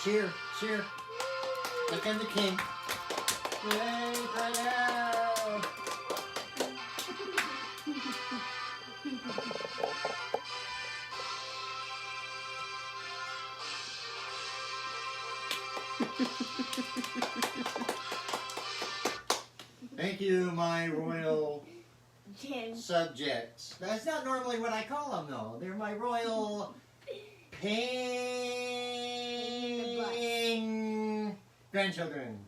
Cheer, cheer. Look in the king. Yay, right now. Thank you, my royal subjects. That's not normally what I call them, though. They're my royal pain grandchildren.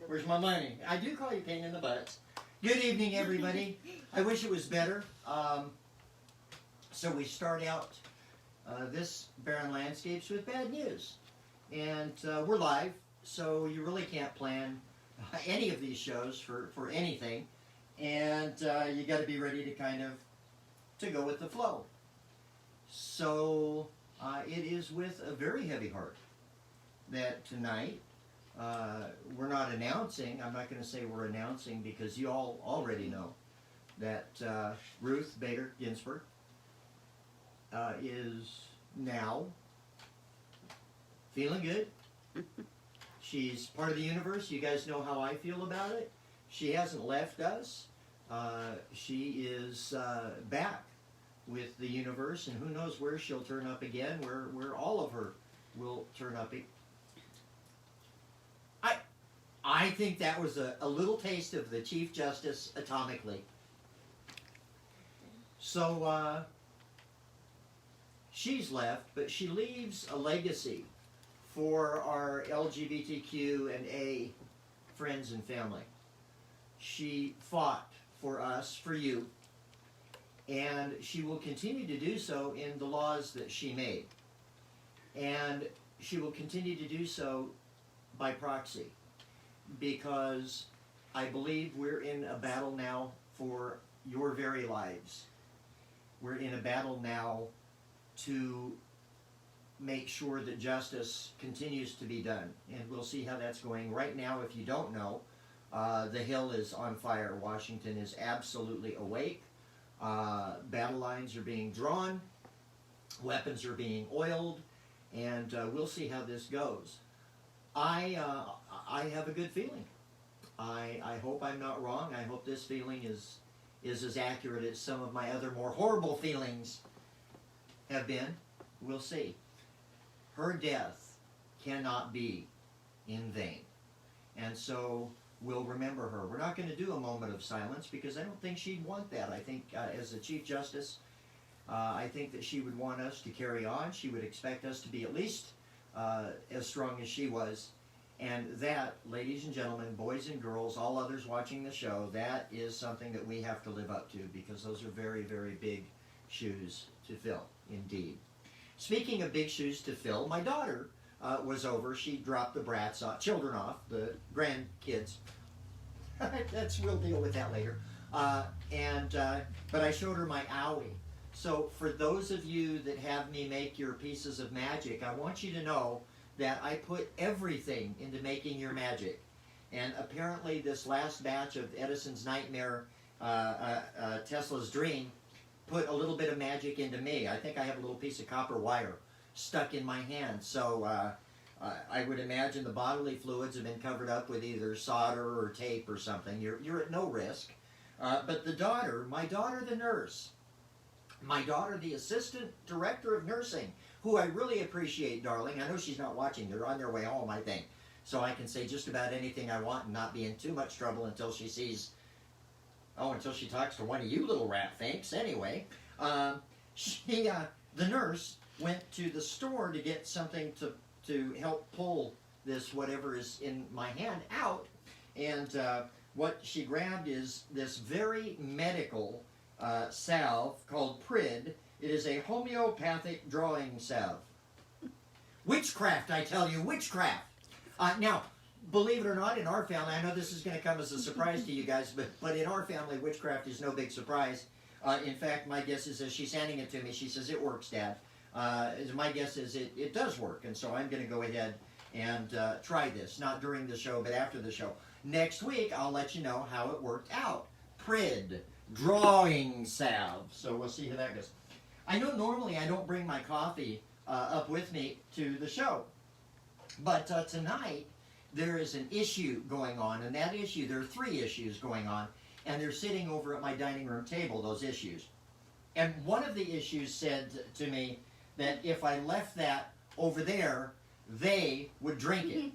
Where's my money? I do call you pain in the butts. Good evening, everybody. I wish it was better. So we start out this Barron Landscapes with bad news. And we're live, so you really can't plan any of these shows for anything. And you got to be ready to kind of to go with the flow. So it is with a very heavy heart that tonight we're not announcing. I'm not going to say we're announcing because you all already know that Ruth Bader Ginsburg is now feeling good. She's part of the universe. You guys know how I feel about it. She hasn't left us. She is back with the universe, and who knows where she'll turn up again, where all of her will turn up. I think that was a little taste of the Chief Justice atomically. So she's left, but she leaves a legacy for our LGBTQ and A friends and family. She fought for us, for you, and she will continue to do so in the laws that she made. And she will continue to do so by proxy, because I believe we're in a battle now for your very lives. We're in a battle now to make sure that justice continues to be done. And we'll see how that's going. Right now, if you don't know, the Hill is on fire. Washington is absolutely awake. Battle lines are being drawn. Weapons are being oiled. And we'll see how this goes. I have a good feeling. I hope I'm not wrong. I hope this feeling is as accurate as some of my other more horrible feelings have been. We'll see. Her death cannot be in vain. And so we'll remember her. We're not going to do a moment of silence because I don't think she'd want that. I think as a Chief Justice, I think that she would want us to carry on. She would expect us to be at least as strong as she was. And that, ladies and gentlemen, boys and girls, all others watching the show, that is something that we have to live up to because those are very, very big shoes to fill, indeed. Speaking of big shoes to fill, my daughter was over. She dropped the brats off, children off, the grandkids. We'll deal with that later. But I showed her my owie. So for those of you that have me make your pieces of magic, I want you to know that I put everything into making your magic. And apparently this last batch of Edison's Nightmare, Tesla's Dream, put a little bit of magic into me. I think I have a little piece of copper wire stuck in my hand. So I would imagine the bodily fluids have been covered up with either solder or tape or something. You're at no risk. But the daughter, my daughter the nurse, my daughter the assistant director of nursing, who I really appreciate, darling. I know she's not watching. They're on their way home, I think. So I can say just about anything I want and not be in too much trouble until she sees... until she talks to one of you little rat finks. Anyway, the nurse went to the store to get something to help pull this whatever is in my hand out. And what she grabbed is this very medical salve called Prid. It is a homeopathic drawing salve. Witchcraft, I tell you, witchcraft. Now, believe it or not, in our family, I know this is going to come as a surprise to you guys, but in our family, witchcraft is no big surprise. In fact, my guess is as she's handing it to me, she says, "It works, Dad." My guess is it does work, and so I'm going to go ahead and try this, not during the show, but after the show. Next week, I'll let you know how it worked out. Prid, drawing salve. So we'll see how that goes. I know normally I don't bring my coffee up with me to the show, But tonight, there is an issue going on, and that issue, there are 3 issues going on, and they're sitting over at my dining room table, those issues. And one of the issues said to me that if I left that over there, they would drink it.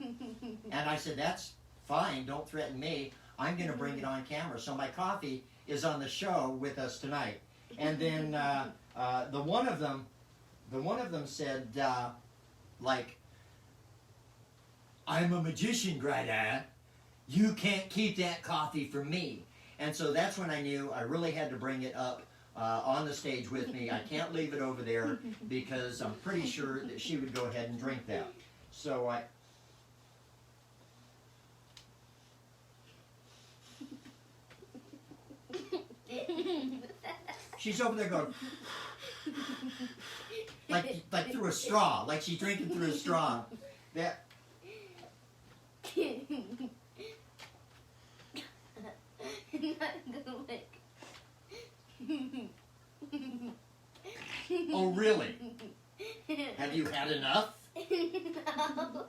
And I said, that's fine, don't threaten me. I'm going to bring it on camera. So my coffee is on the show with us tonight. And then the one of them said, like, I'm a magician, Greta. You can't keep that coffee from me. And so that's when I knew I really had to bring it up on the stage with me. I can't leave it over there because I'm pretty sure that she would go ahead and drink that. So I... She's over there going... like through a straw. Like she's drinking through a straw. That... Oh, really? Have you had enough? No.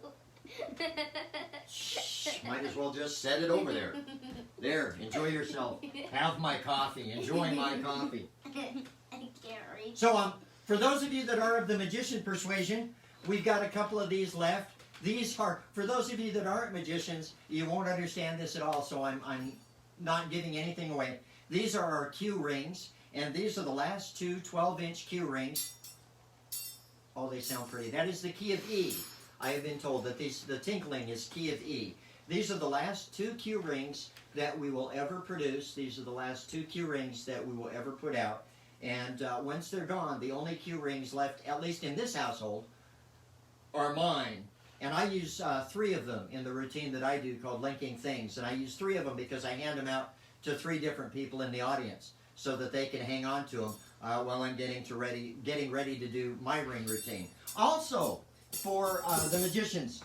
Shh, might as well just set it over there. There, enjoy yourself. Have my coffee. Enjoy my coffee. I can't reach. So, for those of you that are of the magician persuasion, we've got a couple of these left. These are, for those of you that aren't magicians, you won't understand this at all, so I'm not giving anything away. These are our Q rings, and these are the last 2 12-inch Q rings. Oh, they sound pretty. That is the key of E. I have been told that the tinkling is key of E. These are the last 2 Q rings that we will ever produce. These are the last 2 Q rings that we will ever put out. And once they're gone, the only Q rings left, at least in this household, are mine. And I use 3 of them in the routine that I do called Linking Things. And I use 3 of them because I hand them out to 3 different people in the audience so that they can hang on to them while I'm getting ready to do my ring routine. Also, for the magicians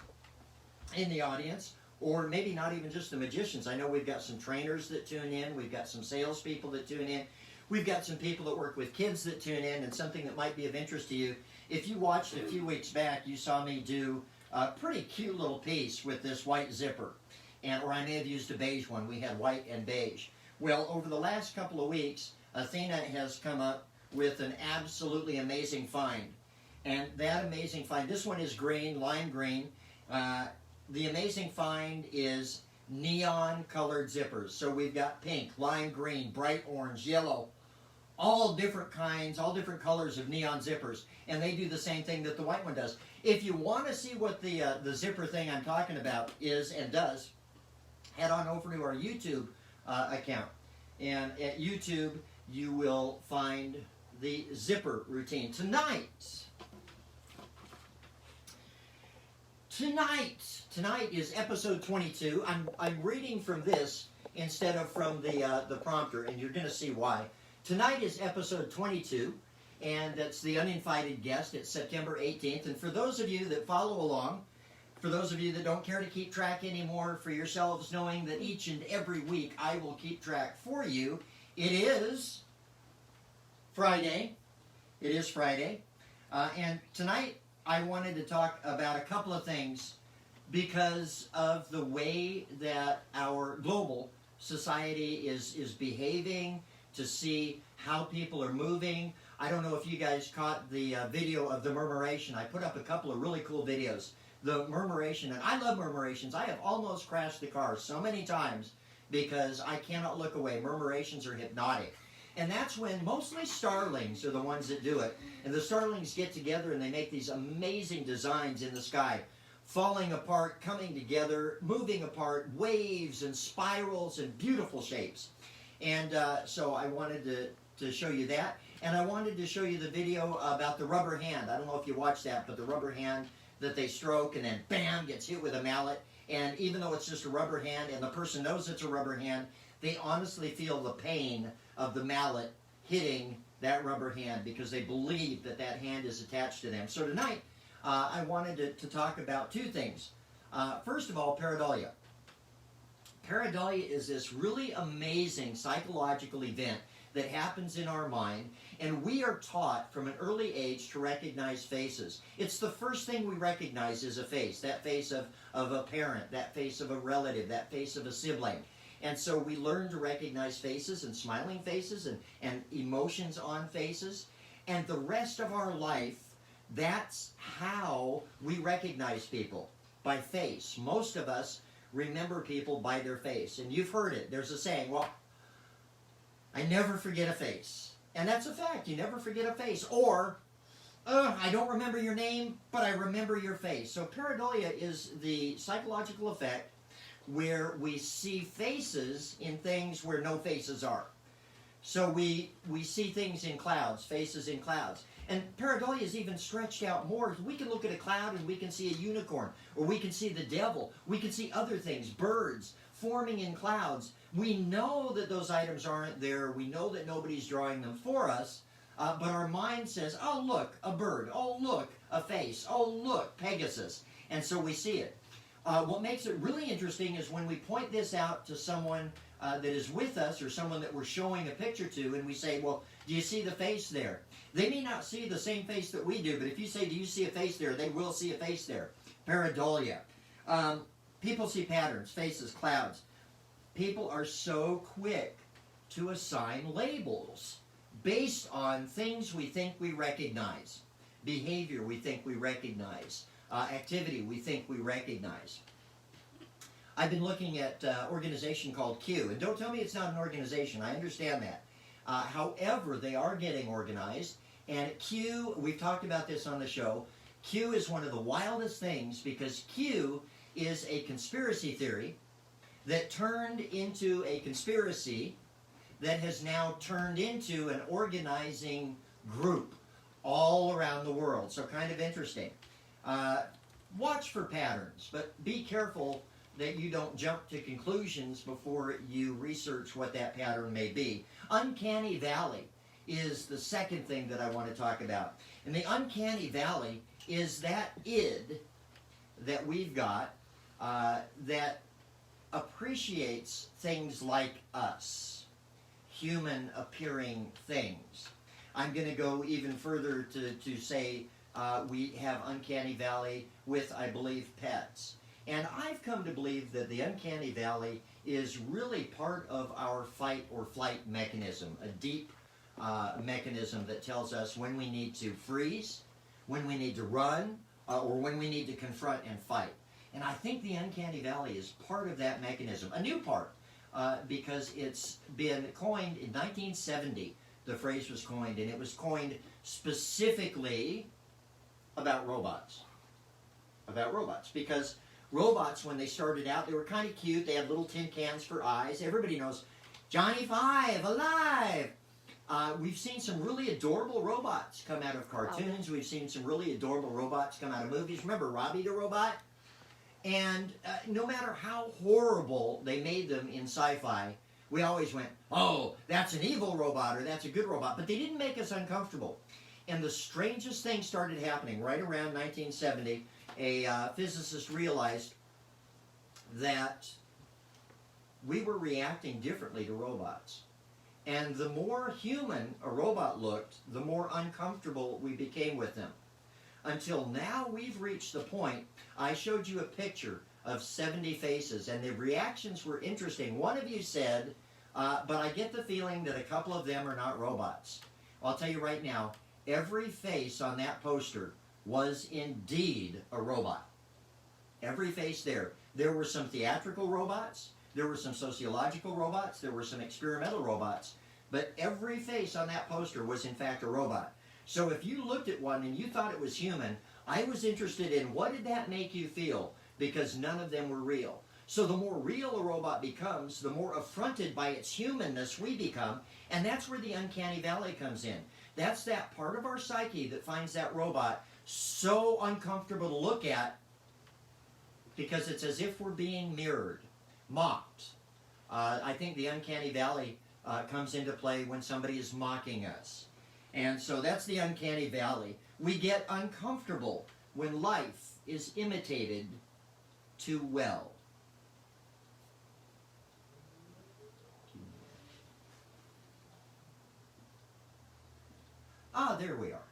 in the audience, or maybe not even just the magicians. I know we've got some trainers that tune in. We've got some salespeople that tune in. We've got some people that work with kids that tune in, and something that might be of interest to you. If you watched a few weeks back, you saw me do a pretty cute little piece with this white zipper. Or I may have used a beige one. We had white and beige. Well, over the last couple of weeks, Athena has come up with an absolutely amazing find. And that amazing find, this one is green, lime green. The amazing find is neon colored zippers. So we've got pink, lime green, bright orange, yellow, all different kinds, all different colors of neon zippers. And they do the same thing that the white one does. If you want to see what the zipper thing I'm talking about is and does, head on over to our YouTube account. And at YouTube, you will find the zipper routine. Tonight is episode 22. I'm reading from this instead of from the prompter, and you're going to see why. Tonight is episode 22, and that's the uninvited guest. It's September 18th, and for those of you that follow along, for those of you that don't care to keep track anymore, for yourselves knowing that each and every week I will keep track for you, it is Friday. It is Friday, and tonight I wanted to talk about a couple of things because of the way that our global society is behaving, to see how people are moving. I don't know if you guys caught the video of the murmuration. I put up a couple of really cool videos. The murmuration, and I love murmurations. I have almost crashed the car so many times because I cannot look away. Murmurations are hypnotic. And that's when mostly starlings are the ones that do it. And the starlings get together and they make these amazing designs in the sky. Falling apart, coming together, moving apart, waves and spirals and beautiful shapes. And so I wanted to show you that. And I wanted to show you the video about the rubber hand. I don't know if you watched that, but the rubber hand that they stroke and then bam, gets hit with a mallet. And even though it's just a rubber hand and the person knows it's a rubber hand, they honestly feel the pain of the mallet hitting that rubber hand because they believe that that hand is attached to them. So tonight, I wanted to talk about 2 things. First of all, Pareidolia. Pareidolia is this really amazing psychological event that happens in our mind, and we are taught from an early age to recognize faces. It's the first thing we recognize is a face, that face of a parent, that face of a relative, that face of a sibling. And so we learn to recognize faces and smiling faces and emotions on faces. And the rest of our life, that's how we recognize people, by face. Most of us remember people by their face. And you've heard it. There's a saying, well, I never forget a face. And that's a fact. You never forget a face. Or, I don't remember your name, but I remember your face. So pareidolia is the psychological effect where we see faces in things where no faces are. So we see things in clouds, faces in clouds. And pareidolia is even stretched out more. We can look at a cloud and we can see a unicorn, or we can see the devil. We can see other things, birds forming in clouds. We know that those items aren't there. We know that nobody's drawing them for us. But our mind says, oh, look, a bird. Oh, look, a face. Oh, look, Pegasus. And so we see it. What makes it really interesting is when we point this out to someone that is with us, or someone that we're showing a picture to, and we say, well, do you see the face there? They may not see the same face that we do, but if you say, do you see a face there? They will see a face there. Pareidolia. People see patterns, faces, clouds. People are so quick to assign labels based on things we think we recognize, behavior we think we recognize, activity we think we recognize. I've been looking at an organization called Q, and don't tell me it's not an organization. I understand that. However, they are getting organized, and Q, we've talked about this on the show, Q is one of the wildest things because Q is a conspiracy theory that turned into a conspiracy that has now turned into an organizing group all around the world. So kind of interesting. Watch for patterns, but be careful that you don't jump to conclusions before you research what that pattern may be. Uncanny Valley is the second thing that I want to talk about. And the Uncanny Valley is that id that we've got that appreciates things like us, human appearing things. I'm going to go even further to say we have Uncanny Valley with, I believe, pets. And I've come to believe that the Uncanny Valley is really part of our fight or flight mechanism, a deep mechanism that tells us when we need to freeze, when we need to run, or when we need to confront and fight. And I think the Uncanny Valley is part of that mechanism, a new part, because it's been coined in 1970. The phrase was coined, and it was coined specifically about robots. About robots, because robots, when they started out, they were kind of cute. They had little tin cans for eyes. Everybody knows Johnny Five, alive! We've seen some really adorable robots come out of cartoons. We've seen some really adorable robots come out of movies. Remember Robbie the Robot? And no matter how horrible they made them in sci-fi, we always went, oh, that's an evil robot or that's a good robot. But they didn't make us uncomfortable. And the strangest thing started happening right around 1970. A physicist realized that we were reacting differently to robots. And the more human a robot looked, the more uncomfortable we became with them. Until now, we've reached the point, I showed you a picture of 70 faces, and the reactions were interesting. One of you said, but I get the feeling that a couple of them are not robots. I'll tell you right now, every face on that poster was indeed a robot. Every face there. There were some theatrical robots, there were some sociological robots, there were some experimental robots, but every face on that poster was in fact a robot. So if you looked at one and you thought it was human, I was interested in what did that make you feel, because none of them were real. So the more real a robot becomes, the more affronted by its humanness we become, and that's where the Uncanny Valley comes in. That's that part of our psyche that finds that robot so uncomfortable to look at because it's as if we're being mirrored, mocked. I think the Uncanny Valley comes into play when somebody is mocking us. And so that's the Uncanny Valley. We get uncomfortable when life is imitated too well. Ah, there we are.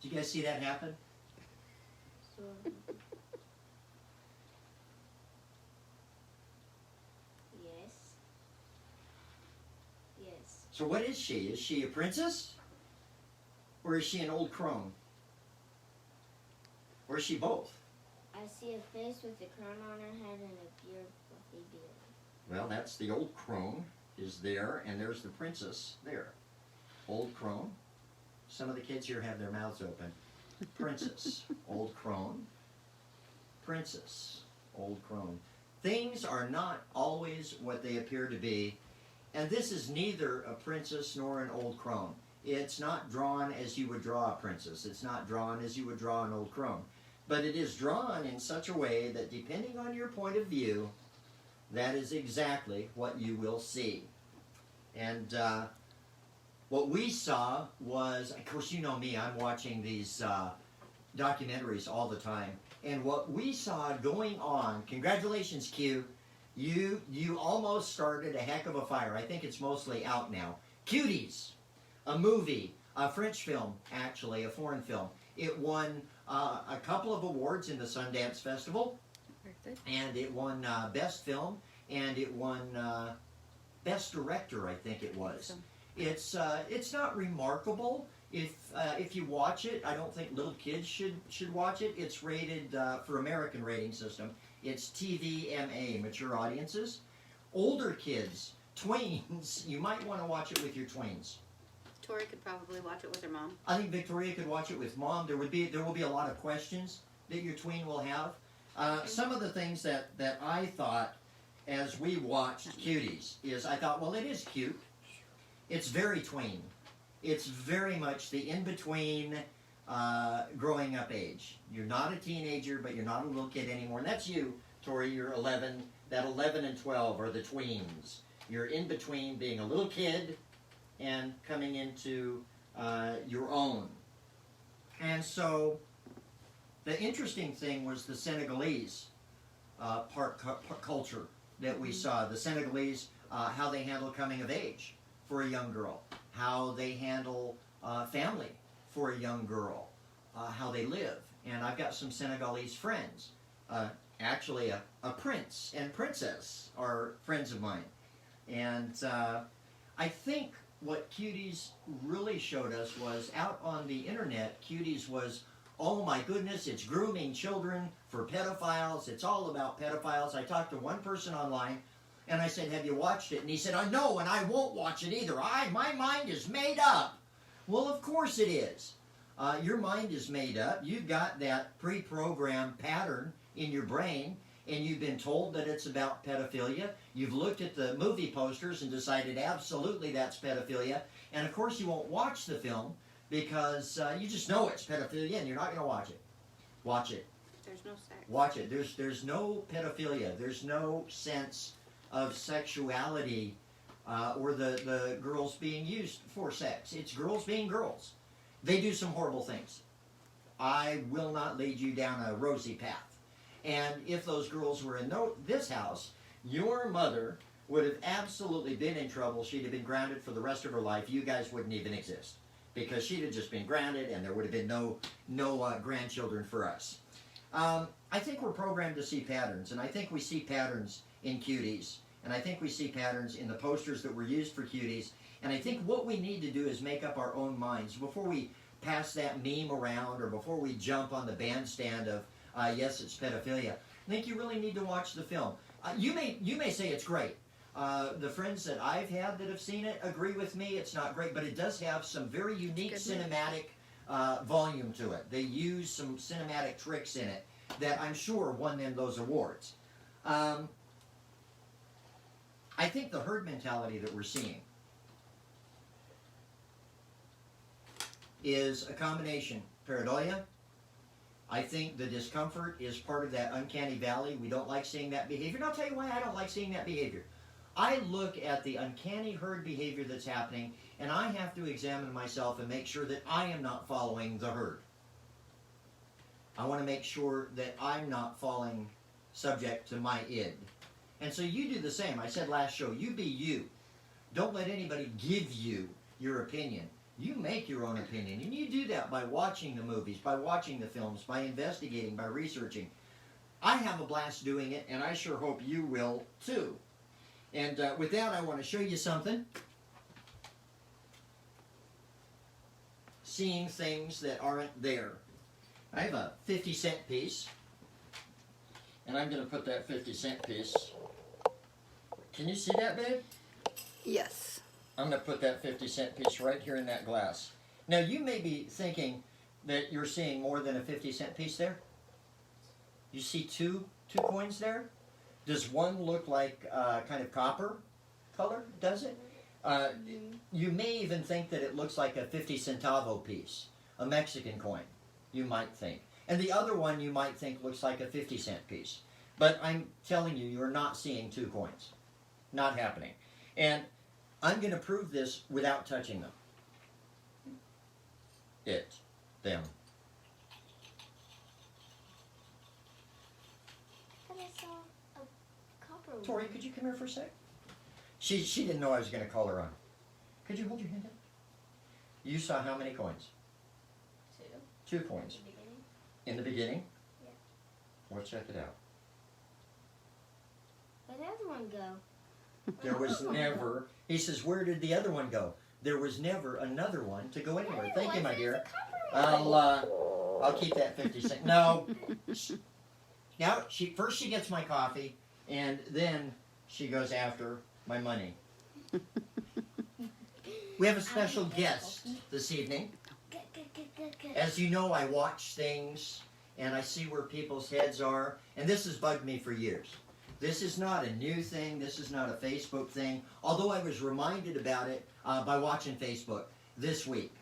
Did you guys see that happen? So, yes. Yes. So what is she? Is she a princess? Or is she an old crone? Or is she both? I see a face with a crown on her head and a beard, fluffy beard. Well, that's the old crone is there, and there's the princess there. Old crone. Some of the kids here have their mouths open. Princess, old crone. Princess, old crone. Things are not always what they appear to be, and this is neither a princess nor an old crone. It's not drawn as you would draw a princess. It's not drawn as you would draw an old crone. But it is drawn in such a way that depending on your point of view, that is exactly what you will see. And what we saw was, of course, you know me, I'm watching these documentaries all the time. And what we saw going on, congratulations, Q, you almost started a heck of a fire. I think it's mostly out now. Cuties, a movie, a French film, actually, a foreign film. It won a couple of awards in the Sundance Festival, and it won Best Film, and it won Best Director, I think it was. It's not remarkable. If you watch it, I don't think little kids should watch it. It's rated for American rating system. It's TVMA, mature audiences. Older kids, tweens, you might want to watch it with your tweens. Tori could probably watch it with her mom. I think Victoria could watch it with mom. There will be a lot of questions that your tween will have. Some of the things that I thought as we watched Cuties is I thought, well, it is cute. It's very tween. It's very much the in-between growing up age. You're not a teenager, but you're not a little kid anymore. And that's you, Tori. You're 11. That 11 and 12 are the tweens. You're in between being a little kid and coming into your own. And so the interesting thing was the Senegalese culture that we saw. The Senegalese, how they handle coming of age for a young girl, how they handle family for a young girl, how they live. And I've got some Senegalese friends. Actually, a prince and princess are friends of mine. And I think what Cuties really showed us was out on the internet, Cuties was, oh my goodness, it's grooming children for pedophiles. It's all about pedophiles. I talked to one person online, and I said, have you watched it? And he said, I know, and I won't watch it either. My mind is made up. Well, of course it is. Your mind is made up. You've got that pre-programmed pattern in your brain, and you've been told that it's about pedophilia. You've looked at the movie posters and decided absolutely that's pedophilia. And of course you won't watch the film because you just know it's pedophilia and you're not going to watch it. Watch it. There's no sex. Watch it. There's no pedophilia. There's no sense of sexuality or the girls being used for sex. It's girls being girls. They do some horrible things. I will not lead you down a rosy path. And if those girls were in this house, your mother would have absolutely been in trouble. She'd have been grounded for the rest of her life. You guys wouldn't even exist because she'd have just been grounded and there would have been no grandchildren for us. I think we're programmed to see patterns, and I think we see patterns in Cuties, and I think we see patterns in the posters that were used for Cuties, and I think what we need to do is make up our own minds before we pass that meme around or before we jump on the bandstand of yes, it's pedophilia. I think you really need to watch the film. You may say it's great. The friends that I've had that have seen it agree with me. It's not great, but it does have some very unique cinematic volume to it. They use some cinematic tricks in it that I'm sure won them those awards. I think the herd mentality that we're seeing is a combination. Pareidolia. I think the discomfort is part of that uncanny valley. We don't like seeing that behavior. And I'll tell you why I don't like seeing that behavior. I look at the uncanny herd behavior that's happening, and I have to examine myself and make sure that I am not following the herd. I want to make sure that I'm not falling subject to my id. And so you do the same. I said last show, you be you. Don't let anybody give you your opinion. You make your own opinion, and you do that by watching the movies, by watching the films, by investigating, by researching. I have a blast doing it, and I sure hope you will too. And with that, I want to show you something. Seeing things that aren't there. I have a 50-cent piece, and I'm going to put that 50-cent piece. Can you see that, babe? Yes. I'm going to put that 50-cent piece right here in that glass. Now, you may be thinking that you're seeing more than a 50-cent piece there. You see two coins there? Does one look like kind of copper color? Does it? You may even think that it looks like a 50 centavo piece, a Mexican coin, you might think. And the other one you might think looks like a 50-cent piece. But I'm telling you, you're not seeing two coins. Not happening. And I'm going to prove this without touching them. Them. But I saw a copper Tori, one. could you come here for a sec? She didn't know I was going to call her on. Could you hold your hand up? You saw how many coins? Two. 2 coins. The beginning. In the beginning? Yeah. Well, check it out. Where'd the other one go? There was never, he says, where did the other one go? There was never another one to go anywhere. Thank you, my dear. I'll keep that 50 cents. No. Now, first she gets my coffee, and then she goes after my money. We have a special guest this evening. As you know, I watch things, and I see where people's heads are, and this has bugged me for years. This is not a new thing. This is not a Facebook thing, although I was reminded about it by watching Facebook this week.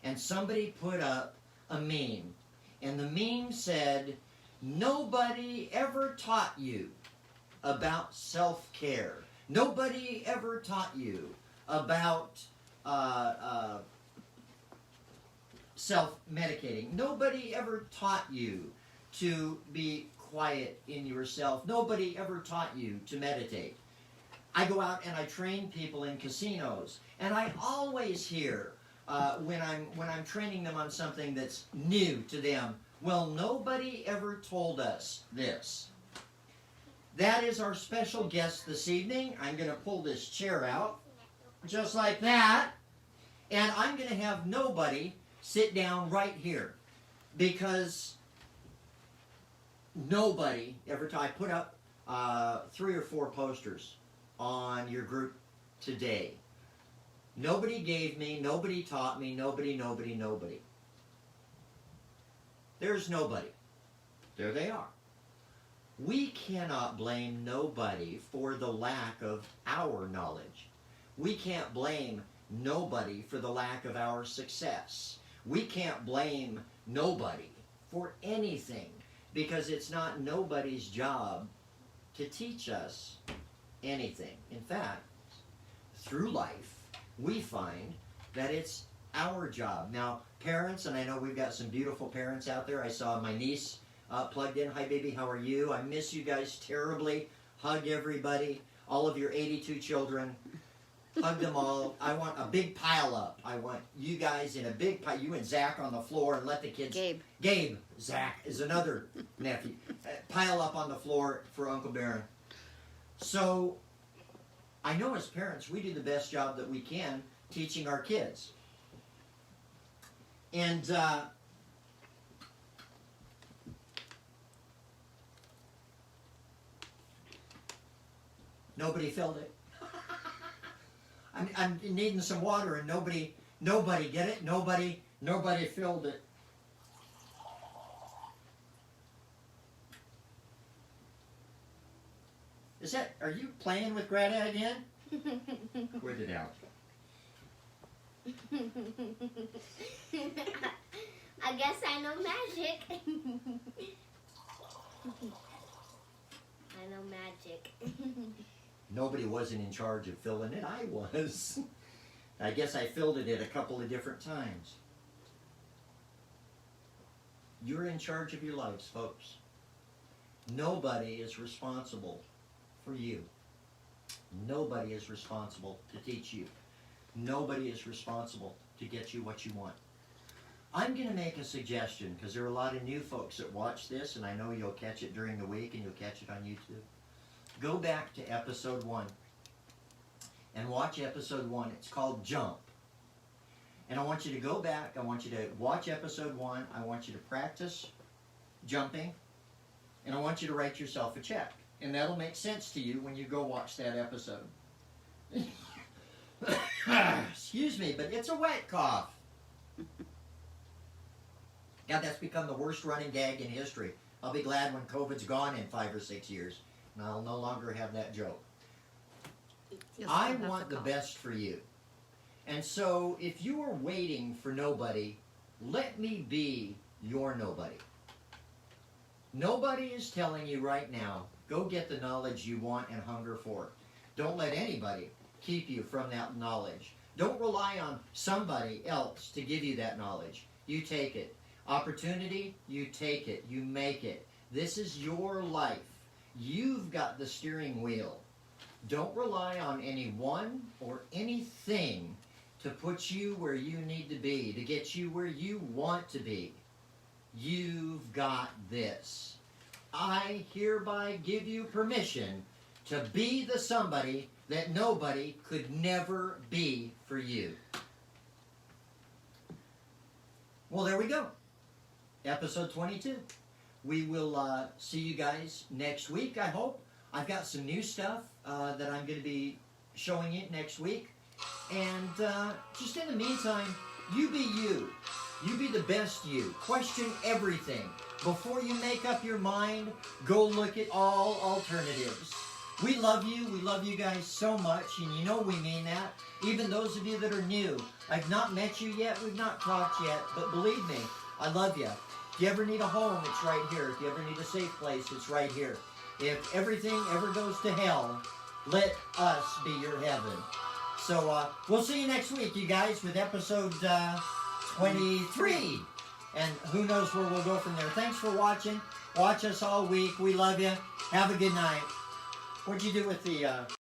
And somebody put up a meme, and the meme said, nobody ever taught you about self-care. Nobody ever taught you about self-medicating. Nobody ever taught you to be quiet in yourself. Nobody ever taught you to meditate. I go out and I train people in casinos, and I always hear when I'm training them on something that's new to them, well, nobody ever told us this. That is our special guest this evening. I'm going to pull this chair out, just like that, and I'm going to have nobody sit down right here, because nobody ever taught. I put up 3 or 4 posters on your group today. Nobody gave me, nobody taught me, nobody. There's nobody. There they are. We cannot blame nobody for the lack of our knowledge. We can't blame nobody for the lack of our success. We can't blame nobody for anything, because it's not nobody's job to teach us anything. In fact, through life, we find that it's our job. Now, parents, and I know we've got some beautiful parents out there. I saw my niece plugged in. Hi, baby, how are you? I miss you guys terribly. Hug everybody, all of your 82 children. Hug them all. I want a big pile up. I want you guys in a big pile. You and Zach on the floor, and let the kids. Gabe. Zach is another nephew. Pile up on the floor for Uncle Barron. So, I know as parents, we do the best job that we can teaching our kids. And nobody filled it. I'm needing some water, and nobody get it. Nobody filled it. Are you playing with Greta again? Quit it out. I guess I know magic. I know magic. Nobody wasn't in charge of filling it. I was. I guess I filled it at a couple of different times. You're in charge of your lives, folks. Nobody is responsible for you. Nobody is responsible to teach you. Nobody is responsible to get you what you want. I'm going to make a suggestion, because there are a lot of new folks that watch this, and I know you'll catch it during the week and you'll catch it on YouTube. Go back to episode 1 and watch episode 1. It's called Jump. And I want you to go back. I want you to watch episode 1. I want you to practice jumping. And I want you to write yourself a check. And that'll make sense to you when you go watch that episode. Excuse me, but it's a wet cough. God, that's become the worst running gag in history. I'll be glad when COVID's gone in 5 or 6 years, and I'll no longer have that joke. You'll I still have want to the call. best for you. And so if you are waiting for nobody, let me be your nobody. Nobody is telling you right now, go get the knowledge you want and hunger for. Don't let anybody keep you from that knowledge. Don't rely on somebody else to give you that knowledge. You take it. Opportunity, you take it. You make it. This is your life. You've got the steering wheel. Don't rely on anyone or anything to put you where you need to be, to get you where you want to be. You've got this. I hereby give you permission to be the somebody that nobody could never be for you. Well, there we go. Episode 22. We will see you guys next week, I hope. I've got some new stuff that I'm going to be showing you next week. And just in the meantime, you be you. You be the best you. Question everything. Before you make up your mind, go look at all alternatives. We love you. We love you guys so much, and you know we mean that. Even those of you that are new. I've not met you yet. We've not talked yet. But believe me, I love you. If you ever need a home, it's right here. If you ever need a safe place, it's right here. If everything ever goes to hell, let us be your heaven. So we'll see you next week, you guys, with episode 23. And who knows where we'll go from there. Thanks for watching. Watch us all week. We love you. Have a good night. What'd you do with the...